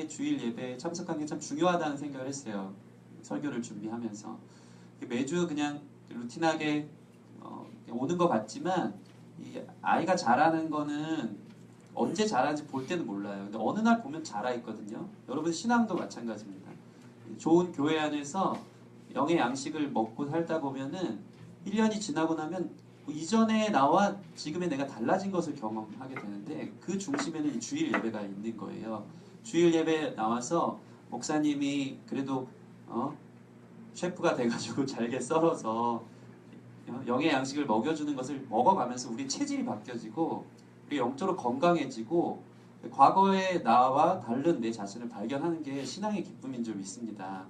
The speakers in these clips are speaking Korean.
주일 예배에 참석하는 게 참 중요하다는 생각을 했어요. 설교를 준비하면서 매주 그냥 루틴하게 오는 것 같지만 이 아이가 자라는 거는 언제 자라는지 볼 때는 몰라요. 근데 어느 날 보면 자라 있거든요. 여러분 신앙도 마찬가지입니다. 좋은 교회 안에서 영의 양식을 먹고 살다 보면은 1년이 지나고 나면 이전에 나와 지금의 내가 달라진 것을 경험하게 되는데 그 중심에는 이 주일 예배가 있는 거예요. 주일 예배 나와서 목사님이 그래도 셰프가 돼가지고 잘게 썰어서 영의 양식을 먹여주는 것을 먹어가면서 우리 체질이 바뀌어지고 우리 영적으로 건강해지고 과거의 나와 다른 내 자신을 발견하는 게 신앙의 기쁨인 줄 믿습니다.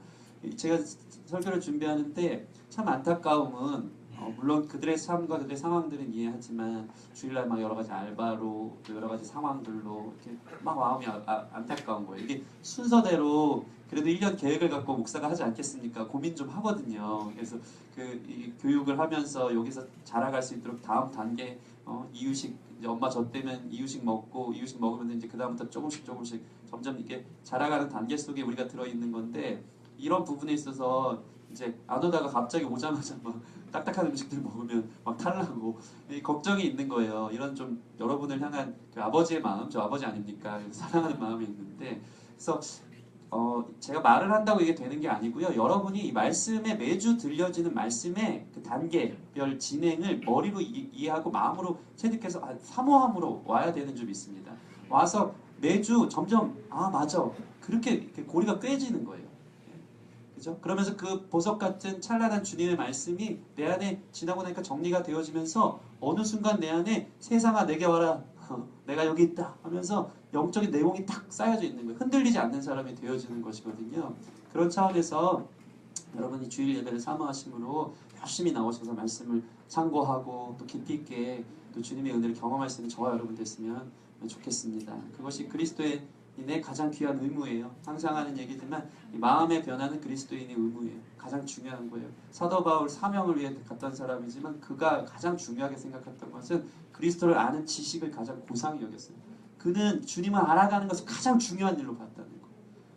제가 설교를 준비하는데 참 안타까움은 물론 그들의 삶과 그들의 상황들은 이해하지만 주일날 막 여러 가지 알바로 또 여러 가지 상황들로 이렇게 막 마음이 안타까운 거예요. 이게 순서대로 그래도 1년 계획을 갖고 목사가 하지 않겠습니까? 고민 좀 하거든요. 그래서 이 교육을 하면서 여기서 자라갈 수 있도록 다음 단계 이유식 이제 엄마 저 때면 이유식 먹고 이유식 먹으면 이제 그 다음부터 조금씩 점점 이렇게 자라가는 단계 속에 우리가 들어 있는 건데 이런 부분에 있어서 이제 안 오다가 갑자기 오자마자 막 딱딱한 음식들 먹으면 막 탈나고 걱정이 있는 거예요. 이런 좀 여러분을 향한 그 아버지의 마음, 저 아버지 아닙니까? 사랑하는 마음이 있는데 그래서 제가 말을 한다고 이게 되는 게 아니고요. 여러분이 이 말씀에 매주 들려지는 말씀의 그 단계별 진행을 머리로 이해하고 마음으로 체득해서 사모함으로 와야 되는 줄 믿습니다. 와서 매주 점점 맞아 그렇게 고리가 꿰지는 거예요. 그죠? 그러면서 그 보석 같은 찬란한 주님의 말씀이 내 안에 지나고 나니까 정리가 되어지면서 어느 순간 내 안에 세상아 내게 와라 내가 여기 있다 하면서 영적인 내용이 딱 쌓여져 있는 거예요. 흔들리지 않는 사람이 되어지는 것이거든요. 그런 차원에서 여러분이 주일 예배를 사모하심으로 열심히 나오셔서 말씀을 참고하고 또 깊이 있게 또 주님의 은혜를 경험할 수 있는 저와 여러분 됐으면 좋겠습니다. 그것이 그리스도인의 가장 귀한 의무예요. 항상 하는 얘기지만 이 마음의 변화는 그리스도인의 의무예요. 가장 중요한 거예요. 사도 바울 사명을 위해 갔던 사람이지만 그가 가장 중요하게 생각했던 것은 그리스도를 아는 지식을 가장 고상히 여겼어요. 그는 주님을 알아가는 것을 가장 중요한 일로 봤다는 거예요.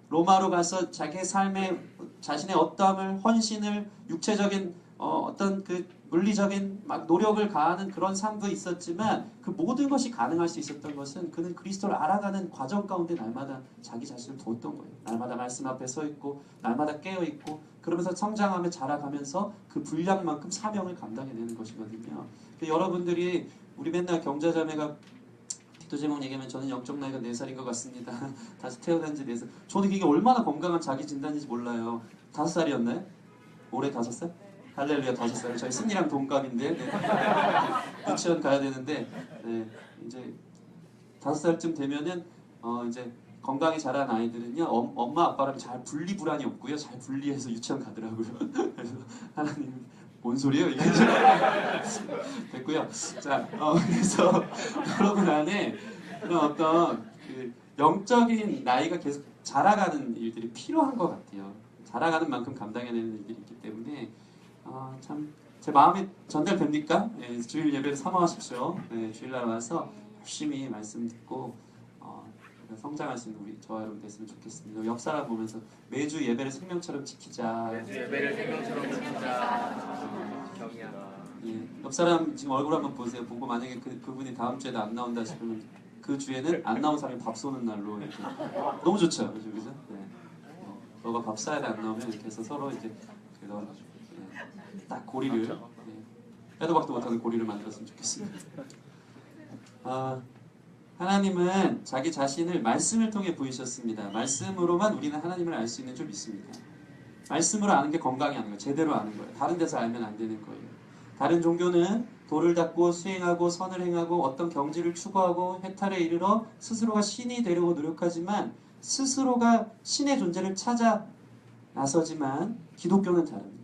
로마로 가서 자기의 삶에 자신의 어떠함을 헌신을 육체적인 어떤 그 물리적인 막 노력을 가하는 그런 삶도 있었지만 그 모든 것이 가능할 수 있었던 것은 그는 그리스도를 알아가는 과정 가운데 날마다 자기 자신을 뒀던 거예요. 날마다 말씀 앞에 서 있고 날마다 깨어 있고 그러면서 성장하며 자라가면서 그 분량만큼 사명을 감당해내는 것이거든요. 여러분들이 우리 맨날 경자자매가 또 제목 얘기하면 저는 영적 나이가 4살인 것 같습니다. 다시 태어난 지 4살. 저는 이게 얼마나 건강한 자기 진단인지 몰라요. 5살이었나요? 올해 5살? 할렐루야 5살. 저희 승리랑 동갑인데 네. 유치원 가야 되는데 네. 이제 5살쯤 되면은 이제 건강히 자란 아이들은요 엄마 아빠랑 잘 분리불안이 없고요 잘 분리해서 유치원 가더라고요. 그래서 하나님 뭔 소리예요 이게? 됐고요. 자, 그래서 여러분 안에 그런 어떤 그 영적인 나이가 계속 자라가는 일들이 필요한 것 같아요. 자라가는 만큼 감당해내는 일들이 있기 때문에 참 제 마음이 전달됩니까? 네, 주일 예배를 사모하십시오. 네, 주일날 와서 열심히 말씀 듣고 성장할 수 있는 우리 저와 여러분 됐으면 좋겠습니다. 옆 사람 보면서 매주 예배를 생명처럼 지키자. 매주 예배를 생명처럼 지키자. 경이야. 예, 옆 사람 지금 얼굴 한번 보세요. 보고 만약에 그분이 다음 주에도 안 나온다 싶으면 그 주에는 안 나온 사람이 밥 쏘는 날로 이렇게 너무 좋죠, 그죠? 네. 너가 밥 사야 돼 안 나오면 이렇게 해서 서로 이제 그래서 딱 고리를 빼도 박도 못하는 고리를 만들었으면 좋겠습니다. 하나님은 자기 자신을 말씀을 통해 보이셨습니다. 말씀으로만 우리는 하나님을 알 수 있는 줄 믿습니다. 말씀으로 아는 게 건강이 아닌 거예요. 제대로 아는 거예요. 다른 데서 알면 안 되는 거예요. 다른 종교는 도를 닦고 수행하고 선을 행하고 어떤 경지를 추구하고 해탈에 이르러 스스로가 신이 되려고 노력하지만 스스로가 신의 존재를 찾아 나서지만 기독교는 다릅니다.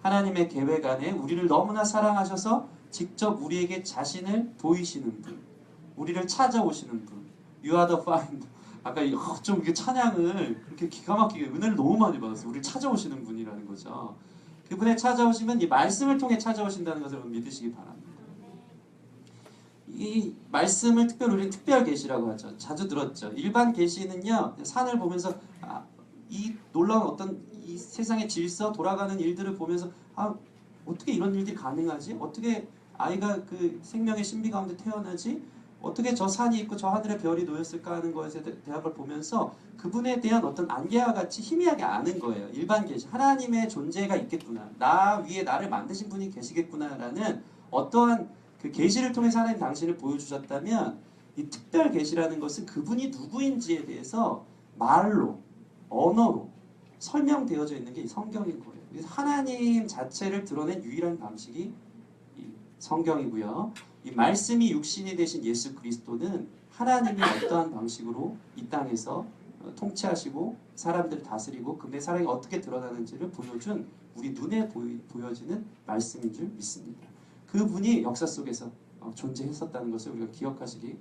하나님의 계획 안에 우리를 너무나 사랑하셔서 직접 우리에게 자신을 보이시는 분, 우리를 찾아오시는 분, You are the find. 아까 좀 이게 찬양을 그렇게 기가 막히게 은혜를 너무 많이 받았어요. 우리를 찾아오시는 분이라는 거죠. 그분의 찾아오시면 이 말씀을 통해 찾아오신다는 것을 믿으시기 바랍니다. 이 말씀을 특별히 우리는 특별 계시라고 하죠. 자주 들었죠. 일반 계시는요, 산을 보면서 이 놀라운 어떤 이 세상의 질서, 돌아가는 일들을 보면서 어떻게 이런 일들이 가능하지? 어떻게 아이가 그 생명의 신비 가운데 태어나지? 어떻게 저 산이 있고 저 하늘에 별이 놓였을까 하는 것에 대한 걸 보면서 그분에 대한 어떤 안개와 같이 희미하게 아는 거예요. 일반 계시. 하나님의 존재가 있겠구나. 나 위에 나를 만드신 분이 계시겠구나라는 어떠한 그 계시를 통해서 하나님 당신을 보여주셨다면, 이 특별 계시라는 것은 그분이 누구인지에 대해서 말로, 언어로 설명되어져 있는 게 이 성경인 거예요. 그래서 하나님 자체를 드러낸 유일한 방식이 이 성경이고요. 이 말씀이 육신이 되신 예수 그리스도는 하나님이 어떠한 방식으로 이 땅에서 통치하시고 사람들을 다스리고 그분의 사랑이 어떻게 드러나는지를 보여준, 우리 눈에 보여지는 말씀인 줄 믿습니다. 그분이 역사 속에서 존재했었다는 것을 우리가 기억하시기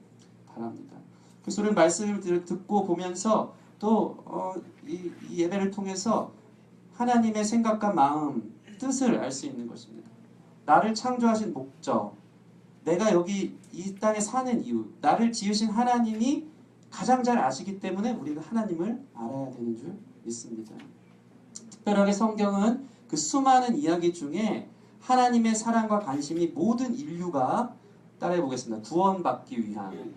바랍니다. 그래서 우리는 말씀을 듣고 보면서 또 이 예배를 통해서 하나님의 생각과 마음, 뜻을 알 수 있는 것입니다. 나를 창조하신 목적, 내가 여기 이 땅에 사는 이유, 나를 지으신 하나님이 가장 잘 아시기 때문에 우리가 하나님을 알아야 되는 줄 믿습니다. 특별하게 성경은 그 수많은 이야기 중에 하나님의 사랑과 관심이 모든 인류가, 따라해보겠습니다, 구원받기 위한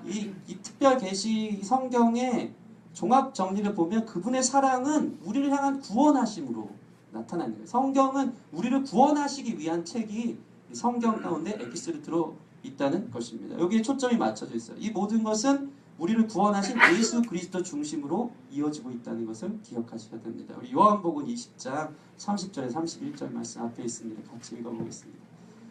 이 특별 계시 성경의 종합 정리를 보면 그분의 사랑은 우리를 향한 구원하심으로 나타나는 거예요. 성경은 우리를 구원하시기 위한 책이 성경 가운데 에피소드 들어 있다는 것입니다. 여기에 초점이 맞춰져 있어요. 이 모든 것은 우리를 구원하신 예수 그리스도 중심으로 이어지고 있다는 것을 기억하셔야 됩니다. 우리 요한복음 20장 30절에 31절 말씀 앞에 있습니다. 같이 읽어보겠습니다.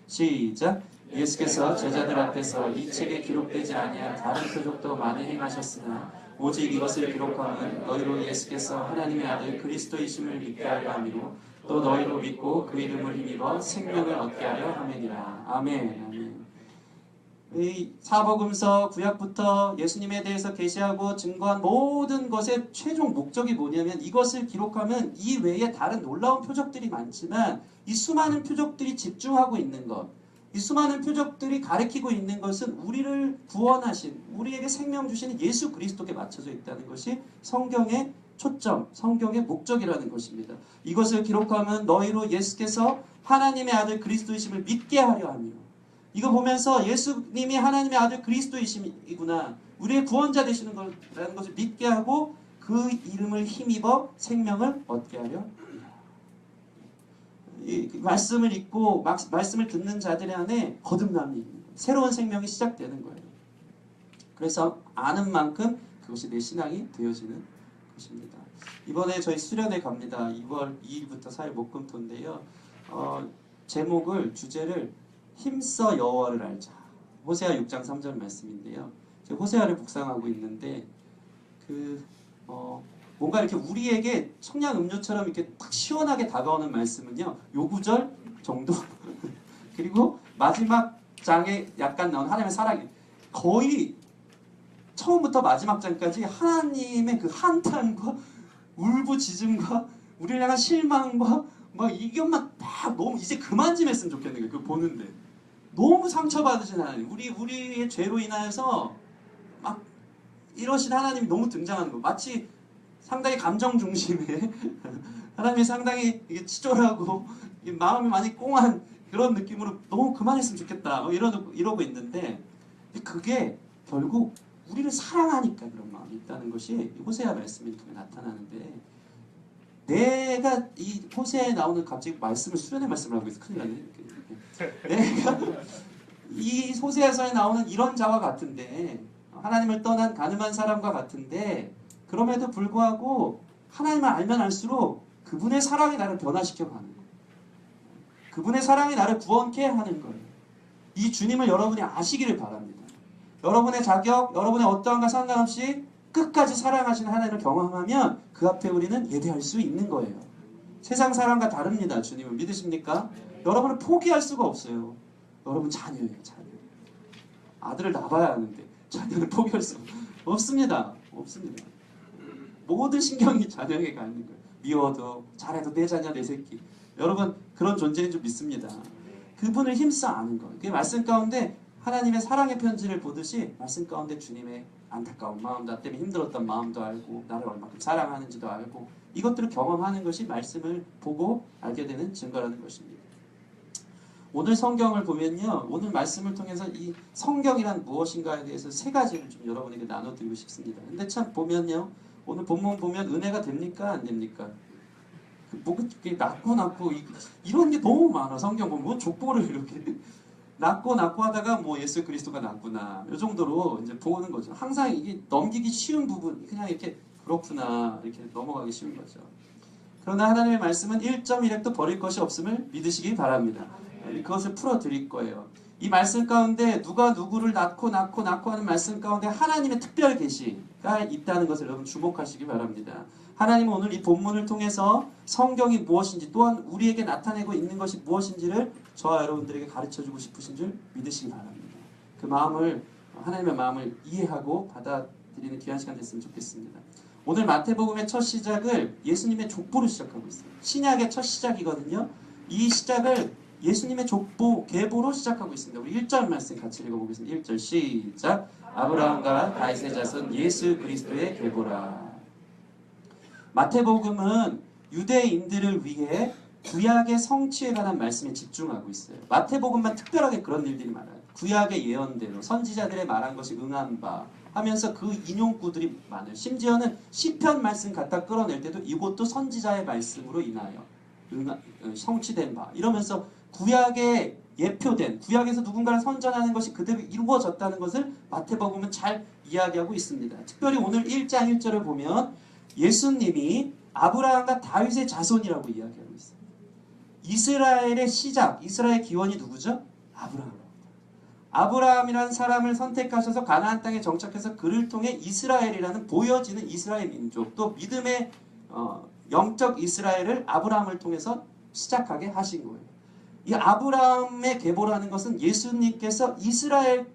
시작. 예수께서 제자들 앞에서 이 책에 기록되지 아니한 다른 표적도 많이 행하셨으나 오직 이것을 기록함은 너희로 예수께서 하나님의 아들 그리스도이심을 믿게 하려 함이로 또 너희로 믿고 그 이름을 힘입어 생명을 얻게 하려 함이니라. 아멘. 아멘. 이 사복음서 구약부터 예수님에 대해서 계시하고 증거한 모든 것의 최종 목적이 뭐냐면, 이것을 기록하면 이 외에 다른 놀라운 표적들이 많지만 이 수많은 표적들이 집중하고 있는 것, 이 수많은 표적들이 가리키고 있는 것은 우리를 구원하신, 우리에게 생명 주시는 예수 그리스도께 맞춰져 있다는 것이 성경의 초점, 성경의 목적이라는 것입니다. 이것을 기록하면 너희로 예수께서 하나님의 아들 그리스도이심을 믿게 하려 하며, 이거 보면서 예수님이 하나님의 아들 그리스도이심이구나, 우리의 구원자 되시는 거라는 것을 믿게 하고 그 이름을 힘입어 생명을 얻게 하려 합니다. 이 말씀을 읽고 말씀을 듣는 자들 안에 거듭남이, 새로운 생명이 시작되는 거예요. 그래서 아는 만큼 그것이 내 신앙이 되어지는 것입니다. 이번에 저희 수련회 갑니다. 2월 2일부터 4일 목금토인데요. 제목을, 주제를 힘써 여호와를 알자. 호세아 6장 3절 말씀인데요. 제가 호세아를 묵상하고 있는데 뭔가 이렇게 우리에게 청량 음료처럼 이렇게 딱 시원하게 다가오는 말씀은요, 요 구절 정도. 그리고 마지막 장에 약간 나온 하나님의 사랑이, 거의 처음부터 마지막 장까지 하나님의 그 한탄과 울부짖음과 우리를 향한 실망과 막 이것만 딱 너무 이제 그만 좀 했으면 좋겠는 거예요. 그거 보는데 너무 상처받으신 하나님, 우리의 죄로 인하여서 막 이러신 하나님이 너무 등장하는 거, 마치 상당히 감정 중심에 하나님이 상당히 이게 치졸하고 마음이 많이 꽁한 그런 느낌으로 너무 그만했으면 좋겠다 이러고 있는데, 그게 결국 우리를 사랑하니까 그런 마음이 있다는 것이 호세아 말씀이 이렇게 나타나는데, 내가 이 호세아에 나오는, 갑자기 말씀을 수련의 말씀을 하고 있어, 큰일 나네. 내가 이 호세아서에 나오는 이런 자와 같은데, 하나님을 떠난 가늠한 사람과 같은데, 그럼에도 불구하고 하나님을 알면 알수록 그분의 사랑이 나를 변화시켜 가는 거예요. 그분의 사랑이 나를 구원케 하는 거예요. 이 주님을 여러분이 아시기를 바랍니다. 여러분의 자격, 여러분의 어떠한가 상관없이 끝까지 사랑하시는 하나님을 경험하면 그 앞에 우리는 예배할 수 있는 거예요. 세상 사람과 다릅니다. 주님을 믿으십니까? 여러분을 포기할 수가 없어요. 여러분 자녀예요. 자녀. 아들을 낳아야 하는데 자녀를 포기할 수 없습니다. 없습니다. 모든 신경이 자녀에게 가 있는 거예요. 미워도 잘해도 내 자녀, 내 새끼. 여러분 그런 존재인 줄 믿습니다. 그분을 힘써 아는 거예요. 그 말씀 가운데 하나님의 사랑의 편지를 보듯이 말씀 가운데 주님의 안타까운 마음, 나 때문에 힘들었던 마음도 알고 나를 얼마큼 사랑하는지도 알고 이것들을 경험하는 것이 말씀을 보고 알게 되는 증거라는 것입니다. 오늘 성경을 보면요, 오늘 말씀을 통해서 이 성경이란 무엇인가에 대해서 세 가지를 좀 여러분에게 나눠드리고 싶습니다. 근데 참 보면요, 오늘 본문 보면 은혜가 됩니까? 안 됩니까? 뭐 낳고 이런 게 너무 많아. 성경 보면 뭐 족보를 이렇게 낳고 하다가 뭐 예수 그리스도가 낳구나 이 정도로 이제 보는 거죠. 항상 이게 넘기기 쉬운 부분, 그냥 이렇게 그렇구나 이렇게 넘어가기 쉬운 거죠. 그러나 하나님의 말씀은 1.1획도 버릴 것이 없음을 믿으시기 바랍니다. 그것을 풀어드릴 거예요. 이 말씀 가운데 누가 누구를 낳고 하는 말씀 가운데 하나님의 특별 계시가 있다는 것을 여러분 주목하시기 바랍니다. 하나님은 오늘 이 본문을 통해서 성경이 무엇인지 또한 우리에게 나타내고 있는 것이 무엇인지를 저와 여러분들에게 가르쳐주고 싶으신 줄 믿으시기 바랍니다. 그 마음을, 하나님의 마음을 이해하고 받아들이는 귀한 시간 됐으면 좋겠습니다. 오늘 마태복음의 첫 시작을 예수님의 족보로 시작하고 있어요. 신약의 첫 시작이거든요. 이 시작을 예수님의 족보, 계보로 시작하고 있습니다. 우리 1절 말씀 같이 읽어보겠습니다. 1절 시작. 아브라함과 다윗의 자손 예수 그리스도의 계보라. 마태복음은 유대인들을 위해 구약의 성취에 관한 말씀에 집중하고 있어요. 마태복음만 특별하게 그런 일들이 많아요. 구약의 예언대로 선지자들의 말한 것이 응한 바 하면서 그 인용구들이 많아요. 심지어는 시편 말씀 갖다 끌어낼 때도 이것도 선지자의 말씀으로 인하여 성취된 바 이러면서 구약에 예표된, 구약에서 누군가를 선전하는 것이 그대로 이루어졌다는 것을 마태복음은 잘 이야기하고 있습니다. 특별히 오늘 1장 1절을 보면 예수님이 아브라함과 다윗의 자손이라고 이야기하고 있습니다. 이스라엘의 시작, 이스라엘 기원이 누구죠? 아브라함입니다. 아브라함이라는 사람을 선택하셔서 가나안 땅에 정착해서 그를 통해 이스라엘이라는 보여지는 이스라엘 민족, 또 믿음의 영적 이스라엘을 아브라함을 통해서 시작하게 하신 거예요. 이 아브라함의 계보라는 것은 예수님께서 이스라엘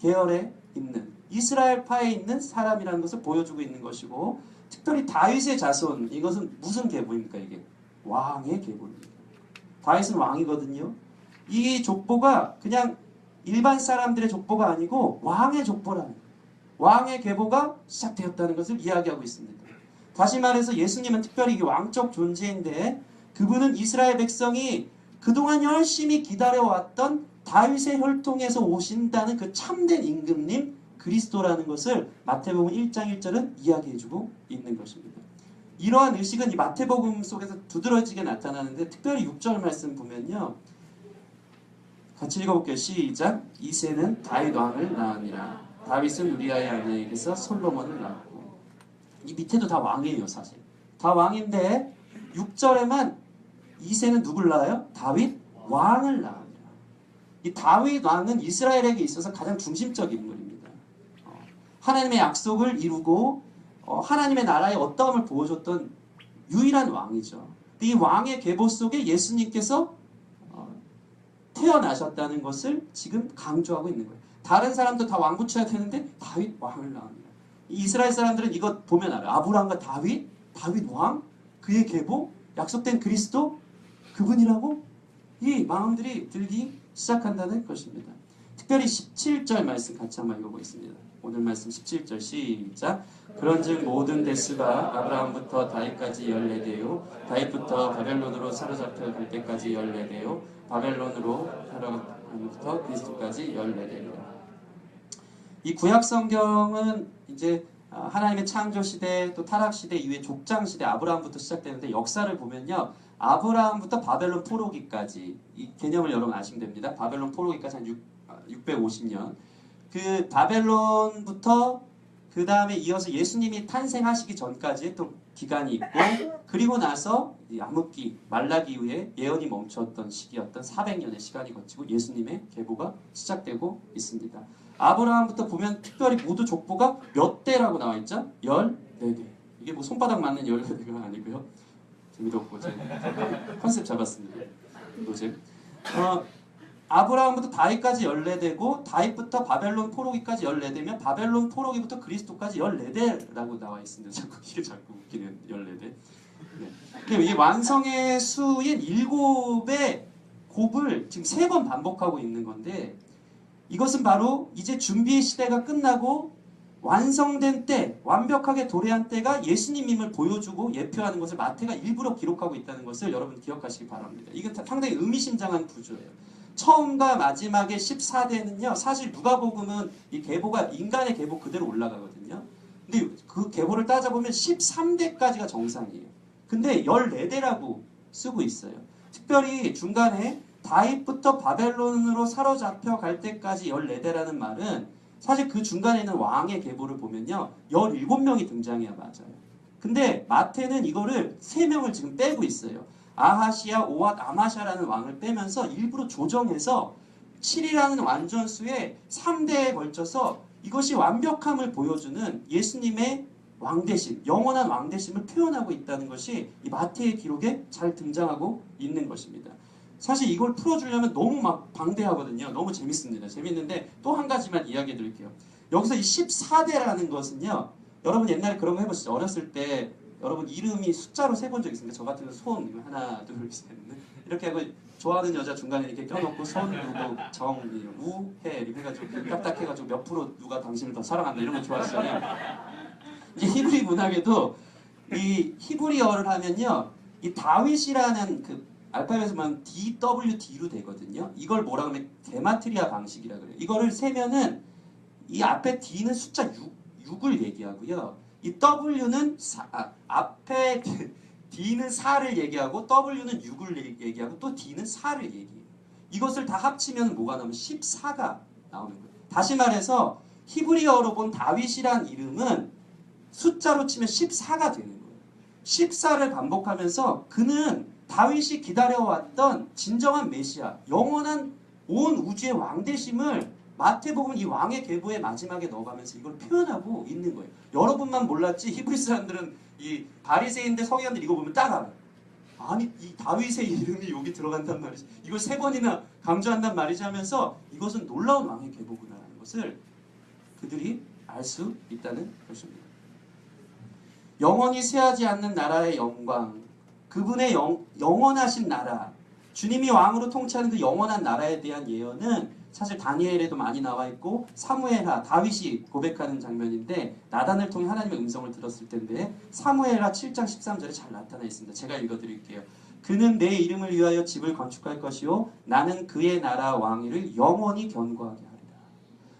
계열에 있는, 이스라엘파에 있는 사람이라는 것을 보여주고 있는 것이고, 특별히 다윗의 자손, 이것은 무슨 계보입니까? 이게 왕의 계보입니다. 다윗은 왕이거든요. 이 족보가 그냥 일반 사람들의 족보가 아니고 왕의 족보라는 거예요. 왕의 계보가 시작되었다는 것을 이야기하고 있습니다. 다시 말해서 예수님은 특별히 이게 왕적 존재인데 그분은 이스라엘 백성이 그동안 열심히 기다려왔던 다윗의 혈통에서 오신다는 그 참된 임금님 그리스도라는 것을 마태복음 1장 1절은 이야기해주고 있는 것입니다. 이러한 의식은 이 마태복음 속에서 두드러지게 나타나는데 특별히 6절 말씀 보면요. 같이 읽어볼게요. 시작. 이새는 다윗 왕을 낳으니라. 다윗은 우리아의 아내에게서 솔로몬을 낳았고. 이 밑에도 다 왕이에요. 사실. 다 왕인데 6절에만 이새는 누굴 낳아요? 다윗 왕을 낳으니라. 이 다윗 왕은 이스라엘에게 있어서 가장 중심적 인물입니다. 하나님의 약속을 이루고 하나님의 나라의 어떠함을 보여줬던 유일한 왕이죠. 이 왕의 계보 속에 예수님께서 태어나셨다는 것을 지금 강조하고 있는 거예요. 다른 사람도 다 왕 붙여야 되는데 다윗 왕을 낳습니다. 이스라엘 사람들은 이것 보면 알아요. 아브라함과 다윗 왕, 그의 계보, 약속된 그리스도, 그분이라고 이 마음들이 들기 시작한다는 것입니다. 특별히 17절 말씀 같이 한번 읽어보겠습니다. 오늘 말씀 17절 시작. 그런즉 모든 대수가 아브라함부터 다윗까지 14대요 다윗부터 바벨론으로 사로잡혀 갈 때까지 14대요 바벨론으로 사로부터 그리스도까지 14대요. 이 구약 성경은 이제 하나님의 창조 시대 또 타락 시대 이후에 족장 시대 아브라함부터 시작되는데 역사를 보면요. 아브라함부터 바벨론 포로기까지 이 개념을 여러분 아시면 됩니다. 바벨론 포로기까지 한 650년. 그 바벨론부터 그 다음에 이어서 예수님이 탄생하시기 전까지 또 기간이 있고 그리고 나서 암흑기 말라기 이후에 예언이 멈췄던 시기였던 400년의 시간이 거치고 예수님의 계보가 시작되고 있습니다. 아브라함부터 보면 특별히 모두 족보가 몇 대라고 나와 있죠? 14대. 이게 뭐 손바닥 맞는 14대가 아니고요. 재미도 없고 제가 컨셉 잡았습니다. 노잼. 아브라함부터 다윗까지 14대고 다윗부터 바벨론 포로기까지 14대면 바벨론 포로기부터 그리스도까지 14대라고 나와 있습니다. 이게 자꾸 웃기는 14대. 네. 근데 이 완성의 수인 7의 곱을 지금 3번 반복하고 있는 건데 이것은 바로 이제 준비의 시대가 끝나고 완성된 때, 완벽하게 도래한 때가 예수님임을 보여주고 예표하는 것을 마태가 일부러 기록하고 있다는 것을 여러분 기억하시기 바랍니다. 이게 상당히 의미심장한 구조예요. 처음과 마지막의 14대는요, 사실 누가복음은 이 계보가 인간의 계보 그대로 올라가거든요. 근데 그 계보를 따져보면 13대까지가 정상이에요. 근데 14대라고 쓰고 있어요. 특별히 중간에 다윗부터 바벨론으로 사로잡혀 갈 때까지 14대라는 말은 사실 그 중간에 있는 왕의 계보를 보면요, 17명이 등장해야 맞아요. 근데 마태는 이거를 3명을 지금 빼고 있어요. 아하시아, 오앗, 아마샤라는 왕을 빼면서 일부러 조정해서 7이라는 완전수의 3대에 걸쳐서 이것이 완벽함을 보여주는 예수님의 왕대심, 영원한 왕대심을 표현하고 있다는 것이 이 마태의 기록에 잘 등장하고 있는 것입니다. 사실 이걸 풀어주려면 너무 막 방대하거든요. 너무 재밌습니다. 재밌는데 또 한 가지만 이야기해 드릴게요. 여기서 이 14대라는 것은요, 여러분 옛날에 그런 거 해보시죠. 어렸을 때 여러분 이름이 숫자로 세본 적 있습니까? 저 같은 경우 손 하나 둘 셋 이렇게 하고 좋아하는 여자 중간에 이렇게 껴놓고 손 누구 정 우해 이렇게 해가지고 딱딱해가지고 몇 프로 누가 당신을 더 사랑한다 이런 거 좋아하시잖아요. 이제 히브리 문학에도 이 히브리어를 하면요, 이 다윗이라는 그 알파벳에만 DWD로 되거든요. 이걸 뭐라 하면 게마트리아 방식이라 그래요. 이거를 세면은 이 앞에 D는 숫자 6을 얘기하고요. 이 W는 앞에 D는 4를 얘기하고 W는 6을 얘기하고 또 D는 4를 얘기해요. 이것을 다 합치면 뭐가 나오면 14가 나오는 거예요. 다시 말해서 히브리어로 본 다윗이란 이름은 숫자로 치면 14가 되는 거예요. 14를 반복하면서 그는 다윗이 기다려왔던 진정한 메시아, 영원한 온 우주의 왕대심을 마태복음 이 왕의 계보의 마지막에 넣어가면서 이걸 표현하고 있는 거예요. 여러분만 몰랐지 히브리 사람들은 이 바리새인들 서기관들 이거 보면 딱 알아요. 아니 이 다윗의 이름이 여기 들어간단 말이지, 이걸 3번이나 강조한단 말이지 하면서 이것은 놀라운 왕의 계보구나라는 것을 그들이 알 수 있다는 것입니다. 영원히 쇠하지 않는 나라의 영광, 그분의 영원하신 나라, 주님이 왕으로 통치하는 그 영원한 나라에 대한 예언은 사실 다니엘에도 많이 나와 있고 사무엘하, 다윗이 고백하는 장면인데 나단을 통해 하나님의 음성을 들었을 텐데 사무엘하 7장 13절에 잘 나타나 있습니다. 제가 읽어드릴게요. 그는 내 이름을 위하여 집을 건축할 것이요 나는 그의 나라 왕위를 영원히 견고하게 하리라.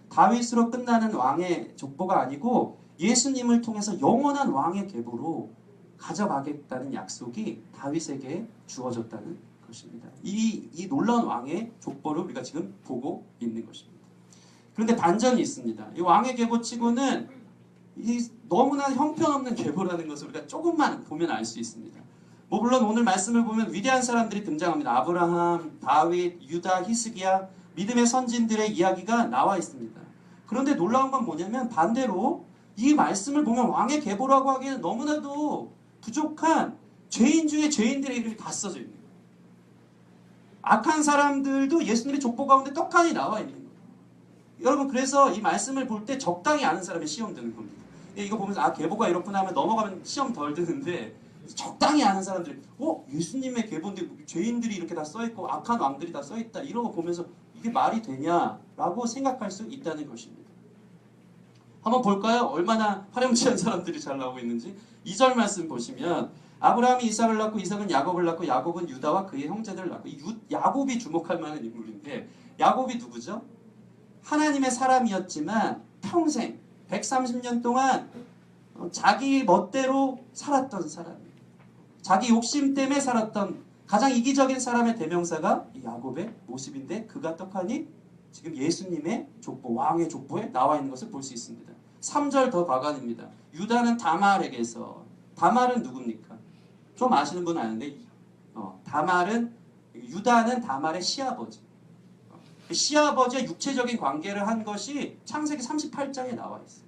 다윗으로 끝나는 왕의 족보가 아니고 예수님을 통해서 영원한 왕의 계보로 가져가겠다는 약속이 다윗에게 주어졌다는 것입니다. 이 놀라운 왕의 족보를 우리가 지금 보고 있는 것입니다. 그런데 반전이 있습니다. 이 왕의 계보치고는 이 너무나 형편없는 계보라는 것을 우리가 조금만 보면 알 수 있습니다. 뭐 물론 오늘 말씀을 보면 위대한 사람들이 등장합니다. 아브라함, 다윗, 유다, 히스기야, 믿음의 선진들의 이야기가 나와 있습니다. 그런데 놀라운 건 뭐냐면 반대로 이 말씀을 보면 왕의 계보라고 하기에는 너무나도 부족한 죄인 중에 죄인들의 이름이 다 써져 있는 거예요. 악한 사람들도 예수님의 족보 가운데 떡하니 나와 있는 거예요. 여러분 그래서 이 말씀을 볼 때 적당히 아는 사람이 시험 드는 겁니다. 이거 보면서 아 계보가 이렇구나 하면 넘어가면 시험 덜 드는데 적당히 아는 사람들이 예수님의 계보인데 죄인들이 이렇게 다 써있고 악한 왕들이 다 써있다 이런 거 보면서 이게 말이 되냐라고 생각할 수 있다는 것입니다. 한번 볼까요? 얼마나 파렴치한 사람들이 잘 나오고 있는지. 2절 말씀 보시면 아브라함이 이삭을 낳고 이삭은 야곱을 낳고 야곱은 유다와 그의 형제들을 낳고 야곱이 주목할 만한 인물인데 야곱이 누구죠? 하나님의 사람이었지만 평생 130년 동안 자기 멋대로 살았던 사람이에요. 자기 욕심 때문에 살았던 가장 이기적인 사람의 대명사가 이 야곱의 모습인데 그가 떡하니 지금 예수님의 족보, 왕의 족보에 나와 있는 것을 볼 수 있습니다. 3절 더 과관입니다. 유다는 다말에게서, 다말은 누굽니까? 좀 아시는 분은 아는데 유다는 다말의 시아버지. 시아버지와 육체적인 관계를 한 것이 창세기 38장에 나와 있어요.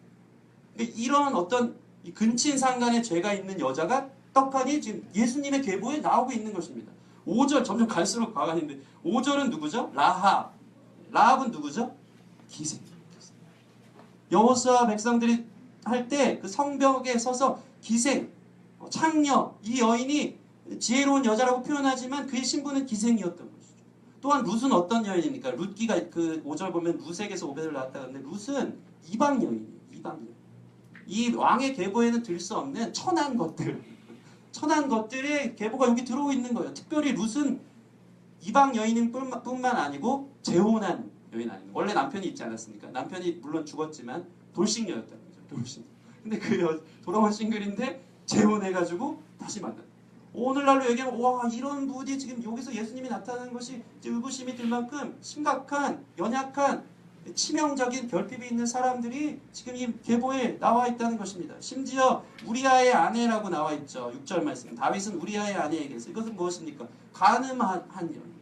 이런 어떤 근친상간의 죄가 있는 여자가 떡하니 지금 예수님의 계보에 나오고 있는 것입니다. 5절 점점 갈수록 과관인데 5절은 누구죠? 라합은 누구죠? 기생. 여호수아 백성들이 할 때 그 성벽에 서서 기생, 창녀, 이 여인이 지혜로운 여자라고 표현하지만 그의 신분은 기생이었던 것이죠. 또한 룻은 어떤 여인입니까? 룻기가 그 5절 보면 룻에게서 오벳을 낳았다 그러는데 룻은 이방 여인이에요. 이방 여인. 이 왕의 계보에는 들 수 없는 천한 것들. 천한 것들의 계보가 여기 들어오고 있는 거예요. 특별히 룻은 이방 여인인 뿐만 아니고 재혼한 여인 아닙니까? 원래 남편이 있지 않았습니까? 남편이 물론 죽었지만 돌싱녀였다는 거죠. 돌싱. 근데 돌아온 싱글인데 재혼해가지고 다시 만나. 오늘날로 얘기하면 와 이런 분이 지금 여기서 예수님이 나타나는 것이 의구심이 들 만큼 심각한 연약한 치명적인 결핍이 있는 사람들이 지금 이 계보에 나와 있다는 것입니다. 심지어 우리아의 아내라고 나와 있죠. 6절 말씀. 다윗은 우리아의 아내에게서 이것은 무엇입니까? 가늠한 여인.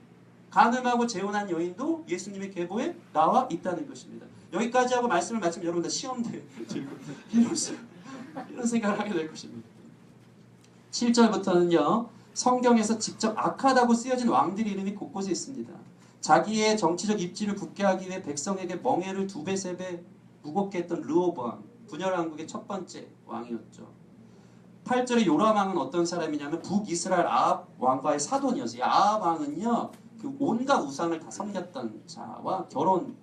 가늠하고 재혼한 여인도 예수님의 계보에 나와 있다는 것입니다. 여기까지 하고 말씀을 마치면 여러분들 시험대 들고 이런 생각을 하게 될 것입니다. 7절부터는요. 성경에서 직접 악하다고 쓰여진 왕들 이름이 곳곳에 있습니다. 자기의 정치적 입지를 굳게 하기 위해 백성에게 멍해를 2배, 3배 무겁게 했던 르호보암, 분열왕국의 첫 번째 왕이었죠. 8절에 요람 왕은 어떤 사람이냐면 북이스라엘 아합 왕과의 사돈이었어요. 아합 왕은요. 그 온갖 우상을 다 섬겼던 자와 결혼했던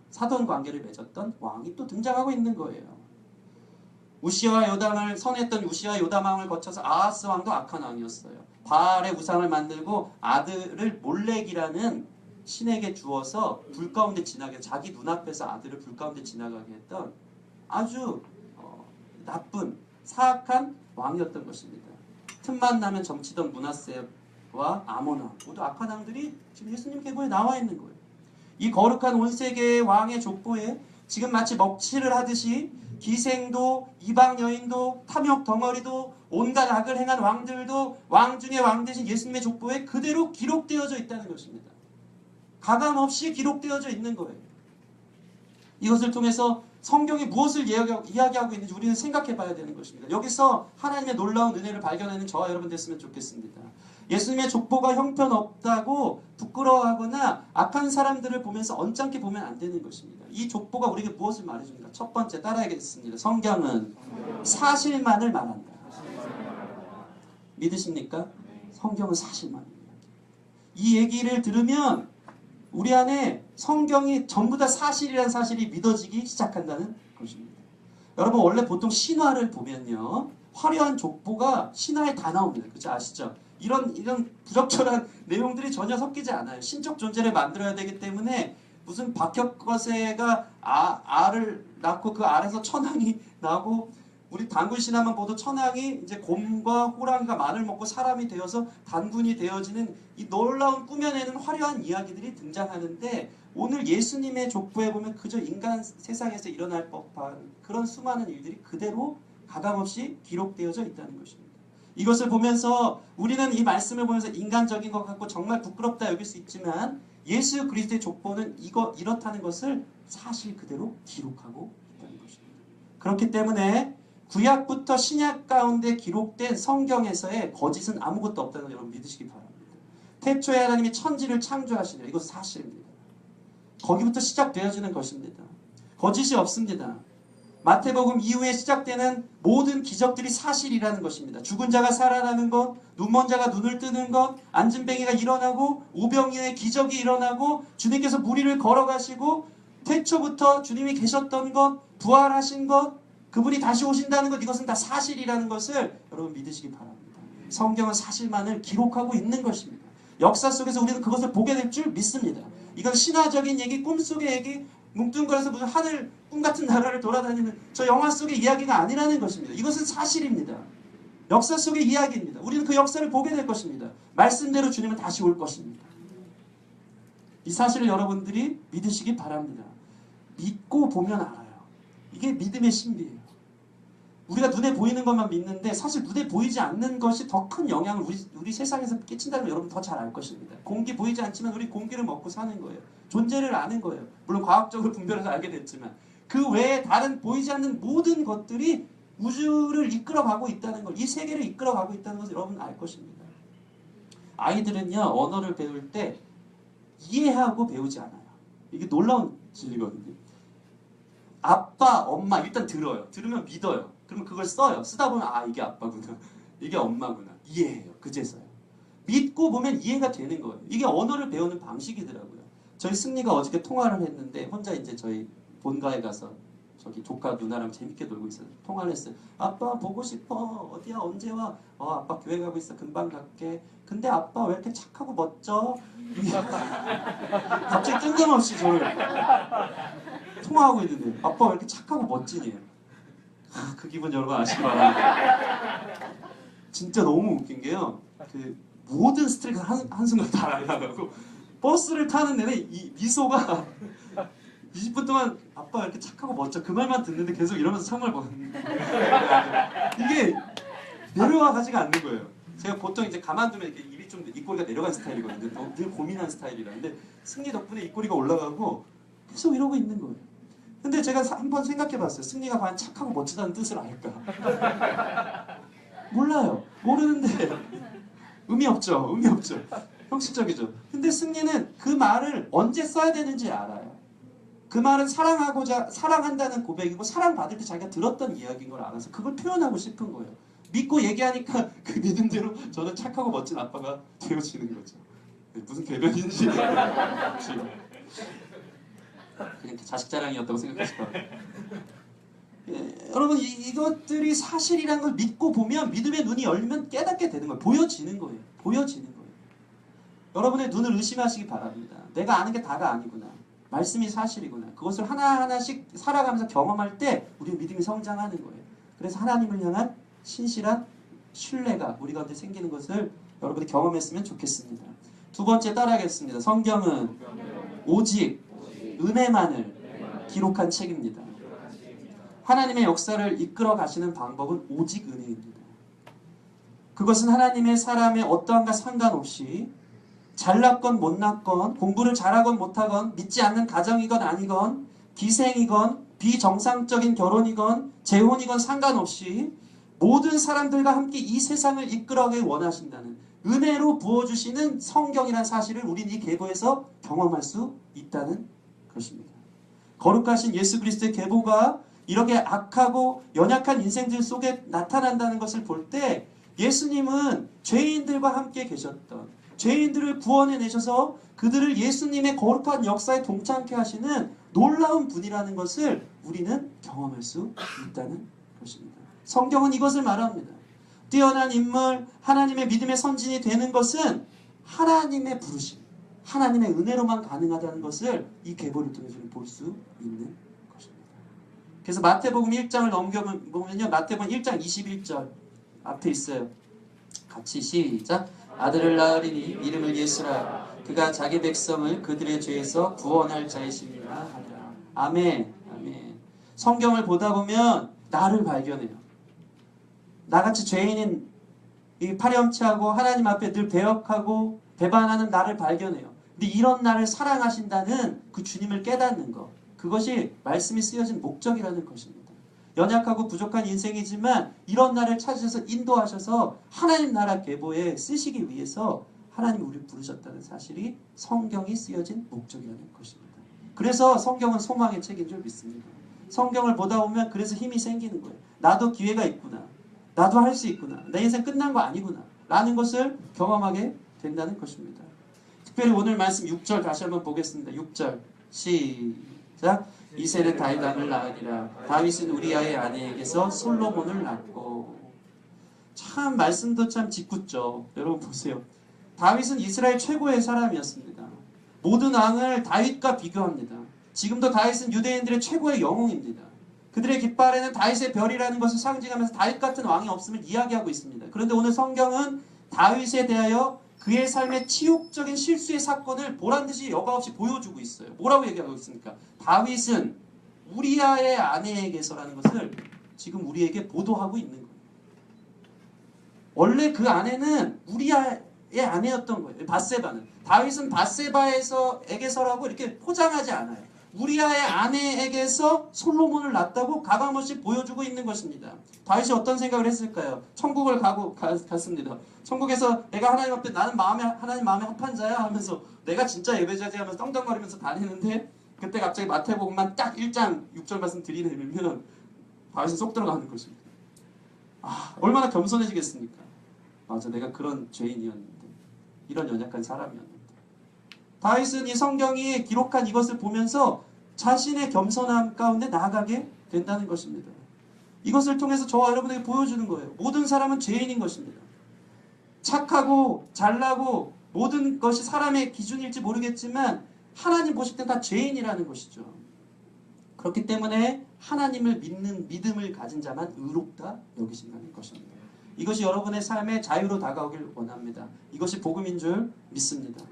사돈 관계를 맺었던 왕이 또 등장하고 있는 거예요. 우시아와 요담을 선했던 우시아 요담 왕을 거쳐서 아하스 왕도 악한 왕이었어요. 바알의 우상을 만들고 아들을 몰렉이라는 신에게 주어서 불 가운데 지나게 자기 눈앞에서 아들을 불 가운데 지나가게 했던 아주 나쁜 사악한 왕이었던 것입니다. 틈만 나면 점치던 므낫세와 아몬 왕 모두 악한 왕들이 지금 예수님 계보에 나와 있는 거예요. 이 거룩한 온 세계의 왕의 족보에 지금 마치 먹칠을 하듯이 기생도 이방 여인도 탐욕 덩어리도 온갖 악을 행한 왕들도 왕 중에 왕 대신 예수님의 족보에 그대로 기록되어져 있다는 것입니다. 가감없이 기록되어져 있는 거예요. 이것을 통해서 성경이 무엇을 이야기하고 있는지 우리는 생각해 봐야 되는 것입니다. 여기서 하나님의 놀라운 은혜를 발견하는 저와 여러분 됐으면 좋겠습니다. 예수님의 족보가 형편없다고 부끄러워하거나 악한 사람들을 보면서 언짢게 보면 안 되는 것입니다. 이 족보가 우리에게 무엇을 말해줍니까? 첫 번째 따라야겠습니다. 성경은 사실만을 말한다. 믿으십니까? 성경은 사실만입니다. 이 얘기를 들으면 우리 안에 성경이 전부 다 사실이라는 사실이 믿어지기 시작한다는 것입니다. 여러분 원래 보통 신화를 보면요. 화려한 족보가 신화에 다 나옵니다. 그렇죠? 아시죠? 이런 부적절한 내용들이 전혀 섞이지 않아요. 신적 존재를 만들어야 되기 때문에 무슨 박혁거세가 알을 낳고 그 알에서 천왕이 나고 우리 단군 신화만 보도 천왕이 이제 곰과 호랑이가 마늘 먹고 사람이 되어서 단군이 되어지는 이 놀라운 꾸며내는 화려한 이야기들이 등장하는데 오늘 예수님의 족보에 보면 그저 인간 세상에서 일어날 법한 그런 수많은 일들이 그대로 가감없이 기록되어져 있다는 것입니다. 이것을 보면서 우리는 이 말씀을 보면서 인간적인 것 같고 정말 부끄럽다 여길 수 있지만 예수 그리스도의 족보는 이렇다는 것을 사실 그대로 기록하고 있다는 것입니다. 그렇기 때문에 구약부터 신약 가운데 기록된 성경에서의 거짓은 아무것도 없다는 걸 여러분 믿으시기 바랍니다. 태초에 하나님이 천지를 창조하시니라. 이것은 사실입니다. 거기부터 시작되어지는 것입니다. 거짓이 없습니다. 마태복음 이후에 시작되는 모든 기적들이 사실이라는 것입니다. 죽은 자가 살아나는 것, 눈먼 자가 눈을 뜨는 것, 앉은뱅이가 일어나고 우병이의 기적이 일어나고 주님께서 무리를 걸어가시고 태초부터 주님이 계셨던 것, 부활하신 것, 그분이 다시 오신다는 것, 이것은 다 사실이라는 것을 여러분 믿으시기 바랍니다. 성경은 사실만을 기록하고 있는 것입니다. 역사 속에서 우리는 그것을 보게 될 줄 믿습니다. 이건 신화적인 얘기, 꿈속의 얘기, 뭉뚱그려서 무슨 하늘 꿈같은 나라를 돌아다니는 저 영화 속의 이야기가 아니라는 것입니다. 이것은 사실입니다. 역사 속의 이야기입니다. 우리는 그 역사를 보게 될 것입니다. 말씀대로 주님은 다시 올 것입니다. 이 사실을 여러분들이 믿으시기 바랍니다. 믿고 보면 알아요. 이게 믿음의 신비예요. 우리가 눈에 보이는 것만 믿는데 사실 눈에 보이지 않는 것이 더 큰 영향을 우리 세상에서 끼친다는 걸 여러분 더 잘 알 것입니다. 공기 보이지 않지만 우리 공기를 먹고 사는 거예요. 존재를 아는 거예요. 물론 과학적으로 분별해서 알게 됐지만 그 외에 다른 보이지 않는 모든 것들이 우주를 이끌어가고 있다는 걸, 이 세계를 이끌어가고 있다는 것을 여러분 알 것입니다. 아이들은요 언어를 배울 때 이해하고 배우지 않아요. 이게 놀라운 진리거든요. 아빠, 엄마 일단 들어요. 들으면 믿어요. 그러면 그걸 써요. 쓰다 보면 아 이게 아빠구나. 이게 엄마구나. 이해해요. 그제서요. 믿고 보면 이해가 되는 거예요. 이게 언어를 배우는 방식이더라고요. 저희 승리가 어저께 통화를 했는데 혼자 이제 저희 본가에 가서 저기 조카 누나랑 재밌게 놀고 있어요. 통화를 했어요. 아빠 보고 싶어. 어디야? 언제 와? 아빠 교회 가고 있어. 금방 갈게. 근데 아빠 왜 이렇게 착하고 멋져? 갑자기 뜬금없이 저를 통화하고 있는데 아빠 왜 이렇게 착하고 멋지니? 그 기분 여러분 아시기 바랍니다. 진짜 너무 웃긴 게요. 그 모든 스트레스 한순간 다 날아가고 버스를 타는 내내 이 미소가 20분 동안 아빠 왜 이렇게 착하고 멋져 그 말만 듣는데 계속 이러면서 창문을 보는 이게 내려와가지가 않는 거예요. 제가 보통 이제 가만두면 이렇게 입이 좀 입꼬리가 내려간 스타일이거든요. 늘 고민한 스타일이라. 근데 승리 덕분에 입꼬리가 올라가고 계속 이러고 있는 거예요. 근데 제가 한번 생각해봤어요. 승리가 과연 착하고 멋지다는 뜻을 알까? 몰라요. 모르는데 의미 없죠. 의미 없죠. 형식적이죠. 근데 승리는 그 말을 언제 써야 되는지 알아요. 그 말은 사랑한다는 고백이고 사랑받을 때 자기가 들었던 이야기인 걸 알아서 그걸 표현하고 싶은 거예요. 믿고 얘기하니까 그 믿음대로 저는 착하고 멋진 아빠가 되어지는 거죠. 무슨 개변인지 그냥 자식 자랑이었다고 생각하실 거예요. 여러분 이것들이 사실이라는 걸 믿고 보면 믿음의 눈이 열리면 깨닫게 되는 거예요. 보여지는 거예요. 보여지는 거예요. 여러분의 눈을 의심하시기 바랍니다. 내가 아는 게 다가 아니구나. 말씀이 사실이구나. 그것을 하나하나씩 살아가면서 경험할 때 우리의 믿음이 성장하는 거예요. 그래서 하나님을 향한 신실한 신뢰가 우리 가운데 생기는 것을 여러분이 경험했으면 좋겠습니다. 두 번째 따라하겠습니다. 성경은 오직 은혜만을 기록한 책입니다. 하나님의 역사를 이끌어 가시는 방법은 오직 은혜입니다. 그것은 하나님의 사람의 어떠한가 상관없이 잘났건 못났건 공부를 잘하건 못하건 믿지 않는 가정이건 아니건 기생이건 비정상적인 결혼이건 재혼이건 상관없이 모든 사람들과 함께 이 세상을 이끌어가길 원하신다는 은혜로 부어주시는 성경이라는 사실을 우리는 이 계보에서 경험할 수 있다는 것입니다. 거룩하신 예수 그리스도의 계보가 이렇게 악하고 연약한 인생들 속에 나타난다는 것을 볼 때 예수님은 죄인들과 함께 계셨던 죄인들을 구원해내셔서 그들을 예수님의 거룩한 역사에 동참케 하시는 놀라운 분이라는 것을 우리는 경험할 수 있다는 것입니다. 성경은 이것을 말합니다. 뛰어난 인물, 하나님의 믿음의 선진이 되는 것은 하나님의 부르심, 하나님의 은혜로만 가능하다는 것을 이 계보를 통해서 볼 수 있는 것입니다. 그래서 마태복음 1장을 넘겨보면요. 마태복음 1장 21절 앞에 있어요. 같이 시작. 아들을 낳으리니 이름을 예수라. 그가 자기 백성을 그들의 죄에서 구원할 자이심이라 하더라. 아멘. 아멘. 성경을 보다 보면 나를 발견해요. 나같이 죄인인 이 파렴치하고 하나님 앞에 늘 배역하고 배반하는 나를 발견해요. 근데 이런 나를 사랑하신다는 그 주님을 깨닫는 것. 그것이 말씀이 쓰여진 목적이라는 것입니다. 연약하고 부족한 인생이지만 이런 나를 찾으셔서 인도하셔서 하나님 나라 계보에 쓰시기 위해서 하나님이 우리를 부르셨다는 사실이 성경이 쓰여진 목적이라는 것입니다. 그래서 성경은 소망의 책인 줄 믿습니다. 성경을 보다 보면 그래서 힘이 생기는 거예요. 나도 기회가 있구나. 나도 할 수 있구나. 내 인생 끝난 거 아니구나. 라는 것을 경험하게 된다는 것입니다. 특별히 오늘 말씀 6절 다시 한번 보겠습니다. 6절 시작. 이새는 다윗을 낳으니라. 다윗은 우리아의 아내에게서 솔로몬을 낳고. 참 말씀도 참 짓궂죠. 여러분 보세요. 다윗은 이스라엘 최고의 사람이었습니다. 모든 왕을 다윗과 비교합니다. 지금도 다윗은 유대인들의 최고의 영웅입니다. 그들의 깃발에는 다윗의 별이라는 것을 상징하면서 다윗 같은 왕이 없음을 이야기하고 있습니다. 그런데 오늘 성경은 다윗에 대하여 그의 삶의 치욕적인 실수의 사건을 보란듯이 여과없이 보여주고 있어요. 뭐라고 얘기하고 있습니까? 다윗은 우리아의 아내에게서라는 것을 지금 우리에게 보도하고 있는 거예요. 원래 그 아내는 우리아의 아내였던 거예요. 밧세바는. 다윗은 밧세바에게서라고 이렇게 포장하지 않아요. 우리아의 아내에게서 솔로몬을 낳았다고 가감없이 보여주고 있는 것입니다. 다윗이 어떤 생각을 했을까요? 천국을 갔습니다. 천국에서 내가 하나님 앞에 하나님 마음에 합한 자야 하면서 내가 진짜 예배자지 하면서 떵떵거리면서 다니는데 그때 갑자기 마태복음만 딱 1장 6절 말씀 들이내면 다윗은 쏙 들어가는 것입니다. 얼마나 겸손해지겠습니까? 맞아, 내가 그런 죄인이었는데 이런 연약한 사람이었는데 다윗은 이 성경이 기록한 이것을 보면서 자신의 겸손함 가운데 나아가게 된다는 것입니다. 이것을 통해서 저와 여러분에게 보여주는 거예요. 모든 사람은 죄인인 것입니다. 착하고 잘나고 모든 것이 사람의 기준일지 모르겠지만 하나님 보실 때 다 죄인이라는 것이죠. 그렇기 때문에 하나님을 믿는 믿음을 가진 자만 의롭다 여기신다는 것입니다. 이것이 여러분의 삶의 자유로 다가오길 원합니다. 이것이 복음인 줄 믿습니다.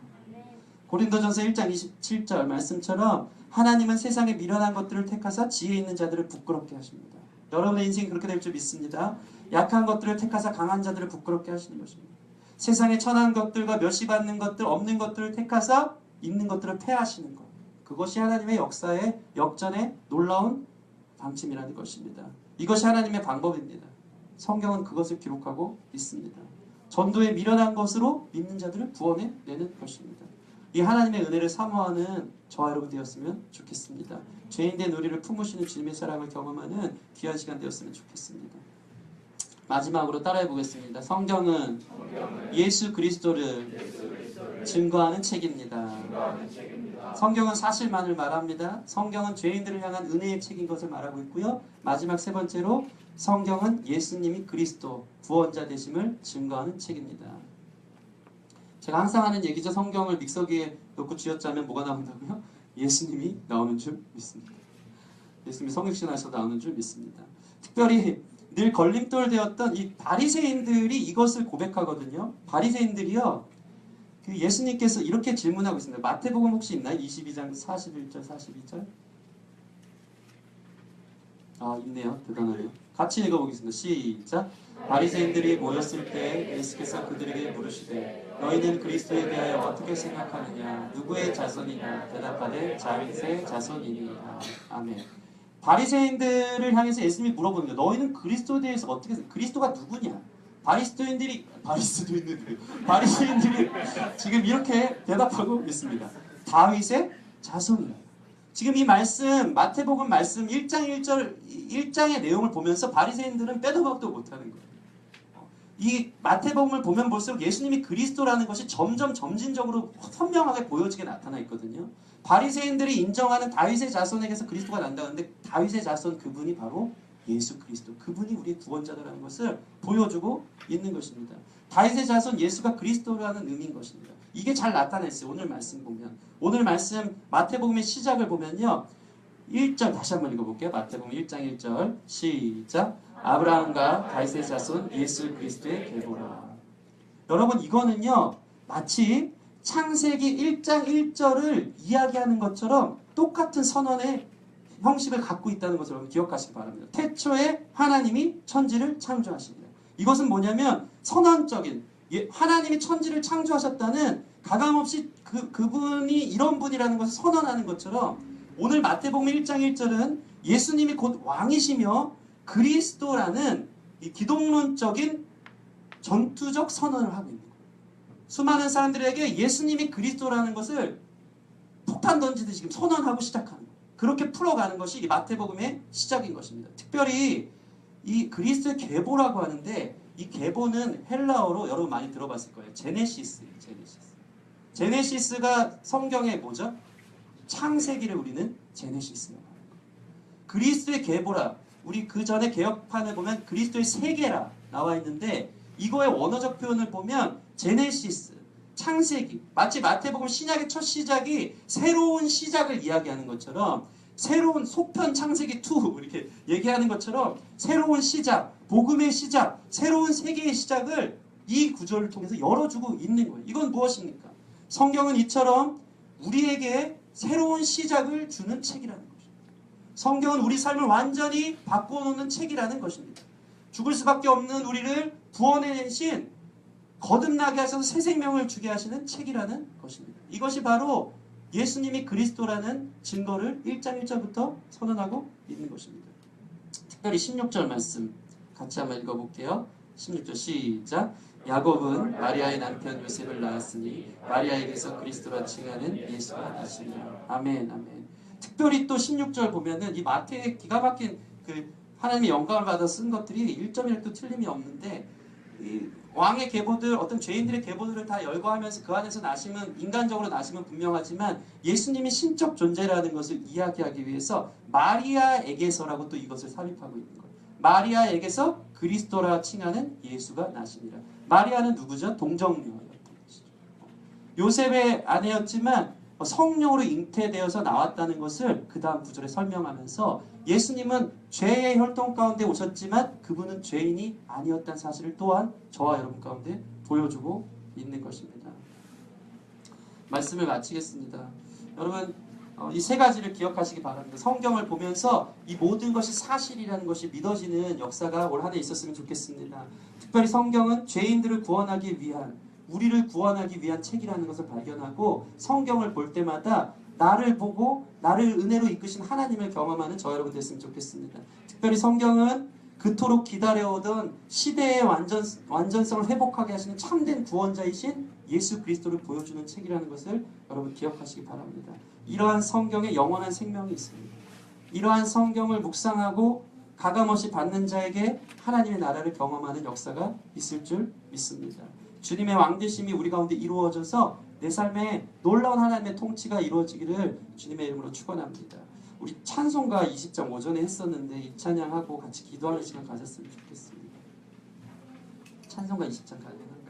고린도전서 1장 27절 말씀처럼 하나님은 세상의 미련한 것들을 택하사 지혜 있는 자들을 부끄럽게 하십니다. 여러분의 인생이 그렇게 될 줄 믿습니다. 약한 것들을 택하사 강한 자들을 부끄럽게 하시는 것입니다. 세상의 천한 것들과 멸시받는 것들, 없는 것들을 택하사 있는 것들을 폐하시는 것. 그것이 하나님의 역사의 역전의 놀라운 방침이라는 것입니다. 이것이 하나님의 방법입니다. 성경은 그것을 기록하고 있습니다. 전도에 미련한 것으로 믿는 자들을 구원해내는 것입니다. 이 하나님의 은혜를 사모하는 저와 여러분 되었으면 좋겠습니다. 죄인된 우리를 품으시는 주님의 사랑을 경험하는 귀한 시간 되었으면 좋겠습니다. 마지막으로 따라해 보겠습니다. 성경은 예수 그리스도를 증거하는 책입니다. 성경은 사실만을 말합니다. 성경은 죄인들을 향한 은혜의 책인 것을 말하고 있고요. 마지막 세 번째로 성경은 예수님이 그리스도 구원자 되심을 증거하는 책입니다. 제가 항상 하는 얘기죠. 성경을 믹서기에 넣고 쥐어짜면 뭐가 나온다고요? 예수님이 나오는 줄 믿습니다. 예수님이 성육신하셔서 나오는 줄 믿습니다. 특별히 늘 걸림돌 되었던 이 바리새인들이 이것을 고백하거든요. 바리새인들이요. 그 예수님께서 이렇게 질문하고 있습니다. 마태복음 혹시 있나요? 22장 41절 42절. 아, 있네요. 대단하네요. 같이 읽어보겠습니다. 시작. 바리새인들이 모였을 때 예수께서 그들에게 물으시되 너희는 그리스도에 대하여 어떻게 생각하느냐? 누구의 자손이냐? 대답하되 다윗의 자손이니라. 아멘. 바리새인들을 향해서 예수님이 물어보는 거예요. 너희는 그리스도에 대해서 어떻게 생각해? 그리스도가 누구냐? 바리새인들이 지금 이렇게 대답하고 있습니다. 다윗의 자손이라. 지금 이 말씀 마태복음 말씀 1장 1장의 내용을 보면서 바리새인들은 빼도 박도 못하는 거예요. 이 마태복음을 보면 볼수록 예수님이 그리스도라는 것이 점점 점진적으로 선명하게 보여지게 나타나 있거든요. 바리새인들이 인정하는 다윗의 자손에게서 그리스도가 난다는데 다윗의 자손 그분이 바로 예수 그리스도, 그분이 우리의 구원자라는 것을 보여주고 있는 것입니다. 다윗의 자손 예수가 그리스도라는 의미인 것입니다. 이게 잘 나타나 있어요. 오늘 말씀 보면, 오늘 말씀 마태복음의 시작을 보면요, 1절 다시 한번 읽어볼게요. 마태복음 1장 1절 시작. 아브라함과 다윗의 자손 예수 그리스도의 계보라. 여러분, 이거는요 마치 창세기 1장 1절을 이야기하는 것처럼 똑같은 선언의 형식을 갖고 있다는 것을 여러분 기억하시기 바랍니다. 태초에 하나님이 천지를 창조하십니다. 이것은 뭐냐면 선언적인, 하나님이 천지를 창조하셨다는 가감없이 그분이 이런 분이라는 것을 선언하는 것처럼 오늘 마태복음 1장 1절은 예수님이 곧 왕이시며 그리스도라는 이 기독론적인 전투적 선언을 하고 있는 거예요. 수많은 사람들에게 예수님이 그리스도라는 것을 폭탄 던지듯이 지금 선언하고 시작하는 거예요. 그렇게 풀어가는 것이 이 마태복음의 시작인 것입니다. 특별히 이 그리스도의 계보라고 하는데 이 계보는 헬라어로 여러분 많이 들어봤을 거예요. 제네시스예요. 제네시스가 성경의 뭐죠? 창세기를 우리는 제네시스라고 합니다. 그리스도의 계보라. 우리 그 전에 개혁판을 보면 그리스도의 세계라 나와 있는데 이거의 원어적 표현을 보면 제네시스, 창세기, 마치 마태복음 신약의 첫 시작이 새로운 시작을 이야기하는 것처럼 새로운 속편 창세기 2 이렇게 얘기하는 것처럼 새로운 시작, 복음의 시작, 새로운 세계의 시작을 이 구절을 통해서 열어주고 있는 거예요. 이건 무엇입니까? 성경은 이처럼 우리에게 새로운 시작을 주는 책이라는 것입니다. 성경은 우리 삶을 완전히 바꿔놓는 책이라는 것입니다. 죽을 수밖에 없는 우리를 구원해내신, 거듭나게 하셔서 새 생명을 주게 하시는 책이라는 것입니다. 이것이 바로 예수님이 그리스도라는 증거를 1장 1절부터 선언하고 있는 것입니다. 특별히 16절 말씀 같이 한번 읽어볼게요. 16절 시작. 야곱은 마리아의 남편 요셉을 낳았으니 마리아에게서 그리스도라 칭하는 예수가 나시니라. 아멘, 아멘. 특별히 또 16절 보면은 이 마태의 기가 막힌 그 하나님의 영감을 받아 쓴 것들이 1.1도 틀림이 없는데 이 왕의 계보들, 어떤 죄인들의 계보들을 다 열거하면서 그 안에서 나심은, 인간적으로 나심은 분명하지만 예수님이 신적 존재라는 것을 이야기하기 위해서 마리아에게서라고 또 이것을 삽입하고 있는 거예요. 마리아에게서 그리스도라 칭하는 예수가 나시니라. 마리아는 누구죠? 동정녀였던 것이죠. 요셉의 아내였지만 성령으로 잉태되어서 나왔다는 것을 그 다음 구절에 설명하면서 예수님은 죄의 혈통 가운데 오셨지만 그분은 죄인이 아니었다는 사실을 또한 저와 여러분 가운데 보여주고 있는 것입니다. 말씀을 마치겠습니다. 여러분 이 세 가지를 기억하시기 바랍니다. 성경을 보면서 이 모든 것이 사실이라는 것이 믿어지는 역사가 올 한 해 있었으면 좋겠습니다. 특별히 성경은 죄인들을 구원하기 위한, 우리를 구원하기 위한 책이라는 것을 발견하고 성경을 볼 때마다 나를 보고 나를 은혜로 이끄신 하나님을 경험하는 저 여러분 됐으면 좋겠습니다. 특별히 성경은 그토록 기다려오던 시대의 완전성을 회복하게 하시는 참된 구원자이신 예수 그리스도를 보여주는 책이라는 것을 여러분 기억하시기 바랍니다. 이러한 성경에 영원한 생명이 있습니다. 이러한 성경을 묵상하고 가감없이 받는 자에게 하나님의 나라를 경험하는 역사가 있을 줄 믿습니다. 주님의 왕되심이 우리 가운데 이루어져서 내 삶에 놀라운 하나님의 통치가 이루어지기를 주님의 이름으로 축원합니다. 우리 찬송가 20장 오전에 했었는데 이 찬양하고 같이 기도하는 시간 가졌으면 좋겠습니다. 찬송가 20장 가능합니다.